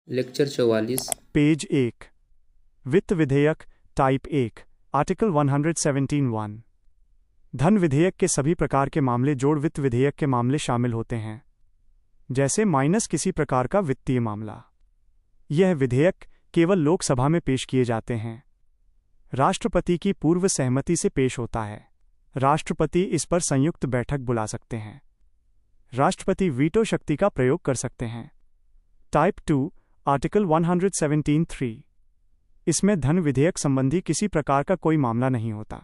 Lecture 44। Page 1। वित्त विधेयक type 1 article 117(1) धन विधेयक के सभी प्रकार के मामले जोड़ वित्त विधेयक के मामले शामिल होते हैं, जैसे माइनस किसी प्रकार का वित्तीय मामला। यह विधेयक केवल लोकसभा में पेश किए जाते हैं। राष्ट्रपति की पूर्व सहमति से पेश होता है। राष्ट्रपति इस पर संयुक्त बैठक बुला सकते हैं। राष्ट्रपति वीटो शक्ति का प्रयोग कर सकते हैं। टाइप 2 आर्टिकल 117(3) इसमें धन विधेयक संबंधी किसी प्रकार का कोई मामला नहीं होता।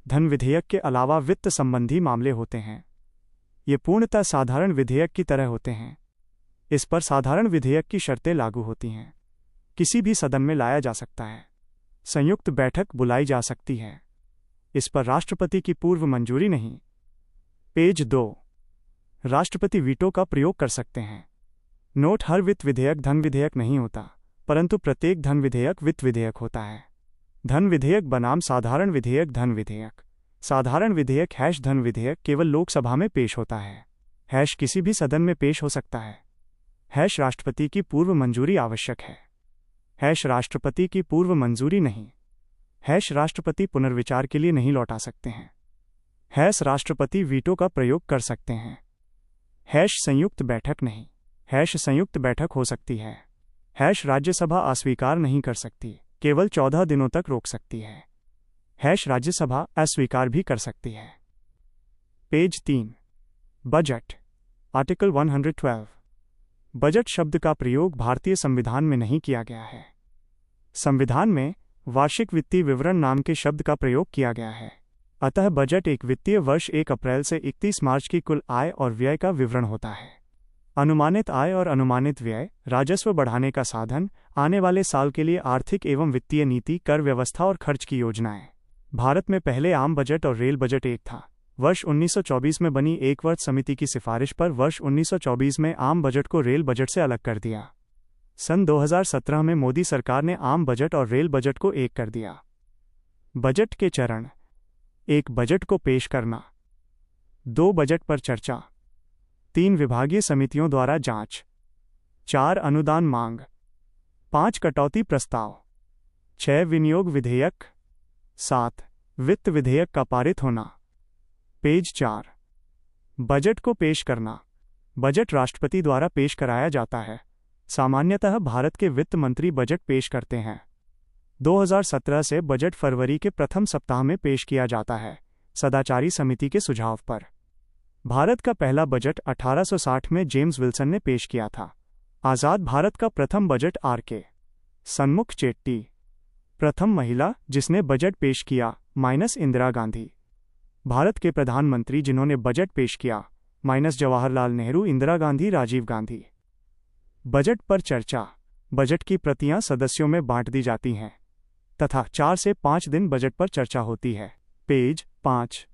धन विधेयक के अलावा वित्त संबंधी मामले होते हैं। ये पूर्णतः साधारण विधेयक की तरह होते हैं। इस पर साधारण विधेयक की शर्तें लागू होती हैं। किसी भी सदन में लाया जा सकता है। संयुक्त बैठक बुलाई जा सकती है। इस पर राष्ट्रपति की पूर्व मंजूरी नहीं। पेज 2। राष्ट्रपति वीटो का प्रयोग कर सकते हैं। नोट: हर वित्त विधेयक धन विधेयक नहीं होता, परंतु प्रत्येक धन विधेयक वित्त विधेयक होता है। धन विधेयक बनाम साधारण विधेयक। धन विधेयक साधारण विधेयक धन विधेयक केवल लोकसभा में पेश होता है। किसी भी सदन में पेश हो सकता है। राष्ट्रपति की पूर्व मंजूरी आवश्यक है। राष्ट्रपति की पूर्व मंजूरी नहीं। राष्ट्रपति पुनर्विचार के लिए नहीं लौटा सकते हैं। राष्ट्रपति वीटो का प्रयोग कर सकते हैं। संयुक्त बैठक नहीं। संयुक्त बैठक हो सकती है। राज्यसभा अस्वीकार नहीं कर सकती, केवल 14 दिनों तक रोक सकती है। राज्यसभा अस्वीकार भी कर सकती है। पेज 3। बजट आर्टिकल 112 बजट शब्द का प्रयोग भारतीय संविधान में नहीं किया गया है। संविधान में वार्षिक वित्तीय विवरण नाम के शब्द का प्रयोग किया गया है। अतः बजट एक वित्तीय वर्ष 1 अप्रैल से 31 मार्च की कुल आय और व्यय का विवरण होता है। अनुमानित आय और अनुमानित व्यय राजस्व बढ़ाने का साधन, आने वाले साल के लिए आर्थिक एवं वित्तीय नीति, कर व्यवस्था और खर्च की योजनाएं। भारत में पहले आम बजट और रेल बजट एक था। वर्ष 1924 में बनी एक वर्ग समिति की सिफारिश पर वर्ष 1924 में आम बजट को रेल बजट से अलग कर दिया। सन 2017 में मोदी सरकार ने आम बजट और रेल बजट को एक कर दिया। बजट के चरण: 1 बजट को पेश करना, 2 बजट पर चर्चा, 3 विभागीय समितियों द्वारा जांच, 4 अनुदान मांग, 5 कटौती प्रस्ताव, 6 विनियोग विधेयक, 7 वित्त विधेयक का पारित होना। पेज 4। बजट को पेश करना। बजट राष्ट्रपति द्वारा पेश कराया जाता है। सामान्यतः भारत के वित्त मंत्री बजट पेश करते हैं। 2017 से बजट फरवरी के प्रथम सप्ताह में पेश किया जाता है, सदाचारी समिति के सुझाव पर। भारत का पहला बजट 1860 में जेम्स विल्सन ने पेश किया था। आज़ाद भारत का प्रथम बजट R.K. सन्मुख चेट्टी। प्रथम महिला जिसने बजट पेश किया इंदिरा गांधी। भारत के प्रधानमंत्री जिन्होंने बजट पेश किया जवाहरलाल नेहरू, इंदिरा गांधी, राजीव गांधी। बजट पर चर्चा। बजट की प्रतियां सदस्यों में बांट दी जाती हैं तथा 4 से 5 दिन बजट पर चर्चा होती है। पेज 5।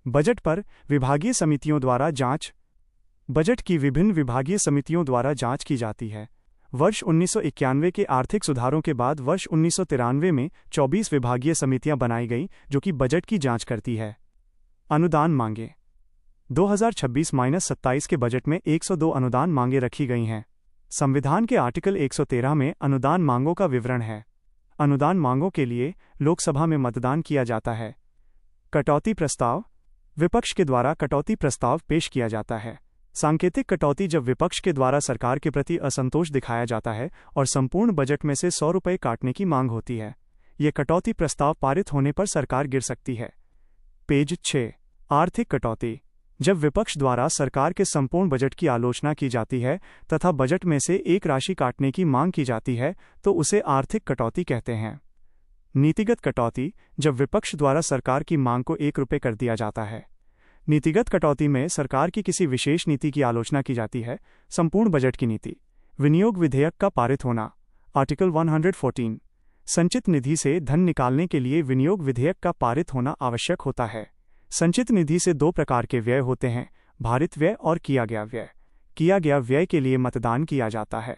बजट पर विभागीय समितियों द्वारा जांच। बजट की विभिन्न विभागीय समितियों द्वारा जांच की जाती है। वर्ष 1991 के आर्थिक सुधारों के बाद वर्ष 1993 में 24 विभागीय समितियां बनाई गईं जो कि बजट की जांच करती है। अनुदान मांगे। 2026-27 के बजट में 102 अनुदान मांगे रखी गई हैं। संविधान के आर्टिकल 113 में अनुदान मांगों का विवरण है। अनुदान मांगों के लिए लोकसभा में मतदान किया जाता है। कटौती प्रस्ताव। विपक्ष के द्वारा कटौती प्रस्ताव पेश किया जाता है। सांकेतिक कटौती जब विपक्ष के द्वारा सरकार के प्रति असंतोष दिखाया जाता है और संपूर्ण बजट में से 100 रुपये काटने की मांग होती है। ये कटौती प्रस्ताव पारित होने पर सरकार गिर सकती है। पेज 6। आर्थिक कटौती। जब विपक्ष द्वारा सरकार के संपूर्ण बजट की आलोचना की जाती है तथा बजट में से एक राशि काटने की मांग की जाती है तो उसे आर्थिक कटौती कहते हैं। नीतिगत कटौती। जब विपक्ष द्वारा सरकार की मांग को 1 रुपये कर दिया जाता है। नीतिगत कटौती में सरकार की किसी विशेष नीति की आलोचना की जाती है, संपूर्ण बजट की नीति। विनियोग विधेयक का पारित होना। आर्टिकल 114 संचित निधि से धन निकालने के लिए विनियोग विधेयक का पारित होना आवश्यक होता है। संचित निधि से 2 प्रकार के व्यय होते हैं, भारित व्यय और किया गया व्यय। किया गया व्यय के लिए मतदान किया जाता है।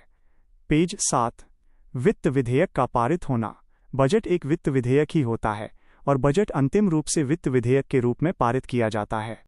पेज 7। वित्त विधेयक का पारित होना। बजट एक वित्त विधेयक ही होता है और बजट अंतिम रूप से वित्त विधेयक के रूप में पारित किया जाता है।